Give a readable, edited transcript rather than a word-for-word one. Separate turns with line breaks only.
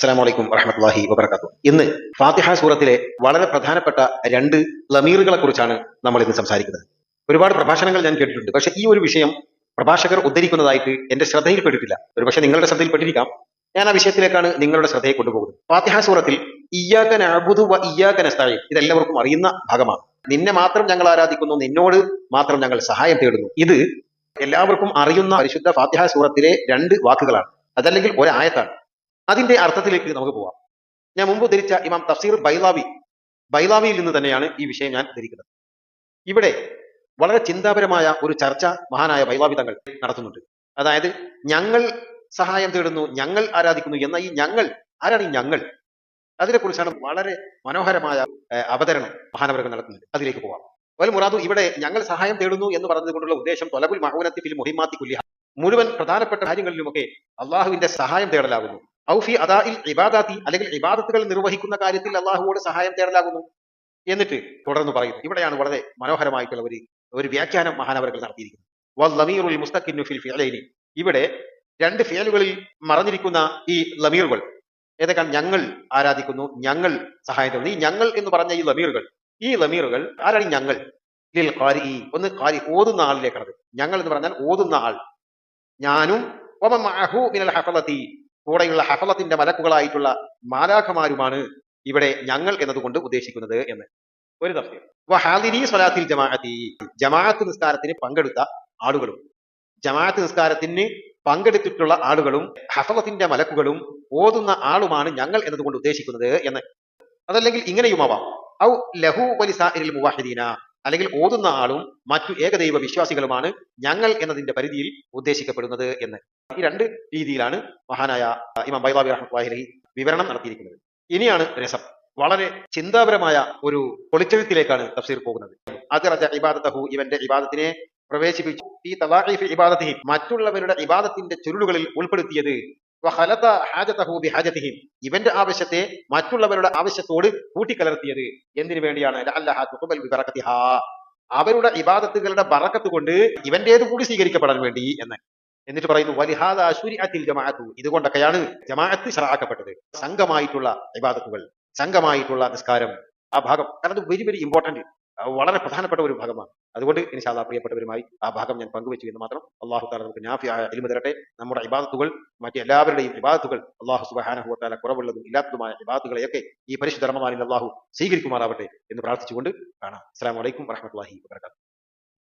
അസ്സലാമു അലൈക്കും വറഹ്മത്തുള്ളാഹി വബറകാതുഹു. ഇന്ന് ഫാത്തിഹ സൂറത്തിലെ വളരെ പ്രധാനപ്പെട്ട രണ്ട് ലമീറുകളെ കുറിച്ചാണ് നമ്മൾ ഇന്ന് സംസാരിക്കുന്നത്. ഒരുപാട് പ്രഭാഷണങ്ങൾ ഞാൻ കേട്ടിട്ടുണ്ട്. പക്ഷെ ഈ ഒരു വിഷയം പ്രഭാഷകർ ഉദ്ധരിക്കുന്നതായിട്ട് എന്റെ ശ്രദ്ധയിൽപ്പെട്ടിട്ടില്ല. ഒരുപക്ഷെ നിങ്ങളുടെ ശ്രദ്ധയിൽപ്പെട്ടിരിക്കാം. ഞാൻ ആ വിഷയത്തിലേക്കാണ് നിങ്ങളുടെ ശ്രദ്ധയെ കൊണ്ടുപോകുന്നത്. ഫാത്തിഹ സൂറത്തിൽ ഇയ്യാക നഅ്ബുദു വ ഇയ്യാക നസ്തഈൻ ഇതെല്ലാവർക്കും അറിയുന്ന ഭാഗമാണ്. നിന്നെ മാത്രം ഞങ്ങൾ ആരാധിക്കുന്നു, നിന്നോട് മാത്രം ഞങ്ങൾ സഹായം തേടുന്നു. ഇത് എല്ലാവർക്കും അറിയുന്ന പരിശുദ്ധ ഫാത്തിഹ സൂറത്തിലെ രണ്ട് വാക്കുകളാണ്, അതല്ലെങ്കിൽ ഒരായത്താണ്. അതിന്റെ അർത്ഥത്തിലേക്ക് നമുക്ക് പോവാം. ഞാൻ മുമ്പ് ഉദ്ധരിച്ച ഇമാം തഫ്സീർ ബൈലാവിയിൽ നിന്ന് തന്നെയാണ് ഈ വിഷയം ഞാൻ ഉദ്ധരിക്കുന്നത്. ഇവിടെ വളരെ ചിന്താപരമായ ഒരു ചർച്ച മഹാനായ ബൈലാവി തങ്ങൾ നടത്തുന്നുണ്ട്. അതായത് ഞങ്ങൾ സഹായം തേടുന്നു, ഞങ്ങൾ ആരാധിക്കുന്നു എന്ന ഈ ഞങ്ങൾ ആരാണ്? ഈ ഞങ്ങൾ, അതിനെക്കുറിച്ചാണ് വളരെ മനോഹരമായ അവതരണം മഹാനവരകൾ നടത്തുന്നത്. അതിലേക്ക് പോവാം. വൽ മുറാദു, ഇവിടെ ഞങ്ങൾ സഹായം തേടുന്നു എന്ന് പറഞ്ഞത് കൊണ്ടുള്ള ഉദ്ദേശം തൊലബുൽ മഅൂനത്തി ഫിൽ മുഹിമ്മാത്തി കുല്ലിഹ, മുഴുവൻ പ്രധാനപ്പെട്ട കാര്യങ്ങളിലുമൊക്കെ അള്ളാഹുവിന്റെ സഹായം തേടലാകുന്നു. ഔഫി അദാഇൽ ഇബാദാത്തി, അല്ലെങ്കിൽ ഇബാദത്തുകൾ നിർവഹിക്കുന്ന കാര്യത്തിൽ അള്ളാഹുവോട് സഹായം തേടലാകുന്നു. എന്നിട്ട് തുടർന്ന് പറയുന്നു, ഇവിടെയാണ് വളരെ മനോഹരമായിട്ടുള്ള ഒരു വ്യാഖ്യാനം മഹാനവരകൾ നടത്തിയിരിക്കുന്നത്. വൽ മുസ്തഖിന്നു ഫിൽ ഫിഅലൈനി, ഇവിടെ രണ്ട് ഫിഅലുകളിൽ മറഞ്ഞിരിക്കുന്ന ഈ ലമീറുകൾ ഏതൊക്കെയാണ്? ഞങ്ങൾ ആരാധിക്കുന്നു, ഞങ്ങൾ സഹായം തേടുന്നു. ഈ ഞങ്ങൾ എന്ന് പറഞ്ഞ ഈ ലമീറുകൾ ആരാണ്? ഞങ്ങൾ ലിൽ ഖാരിഇ, ഒന്ന് ഖാരി ഓതുന്ന ആളിലേക്കാണത്. ഞങ്ങൾ എന്ന് പറഞ്ഞാൽ ഓതുന്ന ആൾ, ഞാനും വമൻ മഅഹു മിനൽ ഹഫളതി, കൂടെയുള്ള ഹഫളത്തിന്റെ മലക്കുകളായിട്ടുള്ള മാലാഖമാരുമാണ് ഇവിടെ ഞങ്ങൾ എന്നതുകൊണ്ട് ഉദ്ദേശിക്കുന്നത് എന്ന് ഒരു തഫ്സീർ. വഹാദിരി സ്വലാത്തിൽ ജമാഅത്തി, ജമാഅത്ത് നിസ്കാരത്തിന് പങ്കെടുത്ത ആളുകളും, ജമാഅത്ത് നിസ്കാരത്തിന് പങ്കെടുത്തിട്ടുള്ള ആളുകളും ഹഫളത്തിന്റെ മലക്കുകളും ഓതുന്ന ആളുമാണ് ഞങ്ങൾ എന്നതുകൊണ്ട് ഉദ്ദേശിക്കുന്നത് എന്ന്. അതല്ലെങ്കിൽ ഇങ്ങനെയുമാവാം, ഔ ലഹു വലിസാഇരിൽ മുവഹിദീന, അല്ലെങ്കിൽ ഓതുന്ന ആളും മറ്റു ഏകദൈവ വിശ്വാസികളുമാണ് ഞങ്ങൾ എന്നതിന്റെ പരിധിയിൽ ഉദ്ദേശിക്കപ്പെടുന്നത് എന്ന്. ഈ രണ്ട് രീതിയിലാണ് മഹാനായ ഇമാം ബൈളാവി റഹ്മത്തുള്ളാഹി അലൈഹി വിവരണം നടത്തിയിരിക്കുന്നത്. ഇനിയാണ് രസം. വളരെ ചിന്താപരമായ ഒരു പൊളിച്ചെഴുത്തിലേക്കാണ് തഫ്സീർ പോകുന്നത്. അദ്റജ ഇബാദതഹു, ഇവന്റെ ഇബാദത്തിനെ പ്രവേശിപ്പിച്ചു. ഈ തവാഇഫി ഇബാദതിഹി, മറ്റുള്ളവരുടെ ഇബാദത്തിന്റെ ചുരുളുകളിൽ ഉൾപ്പെടുത്തിയത്. വഖലത ഹാജതഹു ബിഹാജതിഹിം, ഇവന്റെ ആവശ്യത്തെ മറ്റുള്ളവരുടെ ആവശ്യത്തോട് കൂട്ടിക്കലർത്തിയത്. എന്തിനു വേണ്ടിയാണ്? ലഅല്ലഹ തുഖബൽ ബിബറകതിഹാ, അവരുടെ ഇബാദത്തുകളുടെ ബറക്കത്ത് കൊണ്ട് ഇവന്റേത് കൂടി സ്വീകരിക്കപ്പെടാൻ വേണ്ടി എന്ന്. എന്നിട്ട് പറയുന്നു വലിഹാദാ ശുരിഅത്തിൽ ജമാഅത്തു, ഇതുകൊണ്ടൊക്കെയാണ് ജമാഅത്ത് ശറഅക്കപ്പെട്ടത്. സംഘമായിട്ടുള്ള ഇബാദത്തുകൾ, സംഘമായിട്ടുള്ള നിസ്കാരം, ആ ഭാഗം, കാരണം അത് വെരി വെരി ഇമ്പോർട്ടന്റ്, വളരെ പ്രധാനപ്പെട്ട ഒരു ഭാഗമാണ്. അതുകൊണ്ട് ഇൻഷാ അല്ലാഹ് പ്രിയപ്പെട്ടവരുമായി ആ ഭാഗം ഞാൻ പങ്കുവെച്ചു എന്ന് മാത്രം. അല്ലാഹു തആല നമുക്ക് നാഫിയായ ഇൽമു തരട്ടെ. നമ്മുടെ ഇബാദത്തുകൾ, മറ്റെല്ലാവരുടെയും ഇബാദത്തുകൾ അല്ലാഹു സുബ്ഹാനഹു വ തആല കുറവുള്ളതും ഇല്ലാത്തതുമായ ഇബാദത്തുകളെയൊക്കെ ഈ പരിശുദ്ധ റമദാനിൽ അല്ലാഹു സ്വീകരിക്കുമാറാവട്ടെ എന്ന് പ്രാർത്ഥിച്ചുകൊണ്ട് കാണാം. അസ്സലാമു അലൈക്കും വറഹ്മത്തുള്ളാഹി വബറകാതുഹു.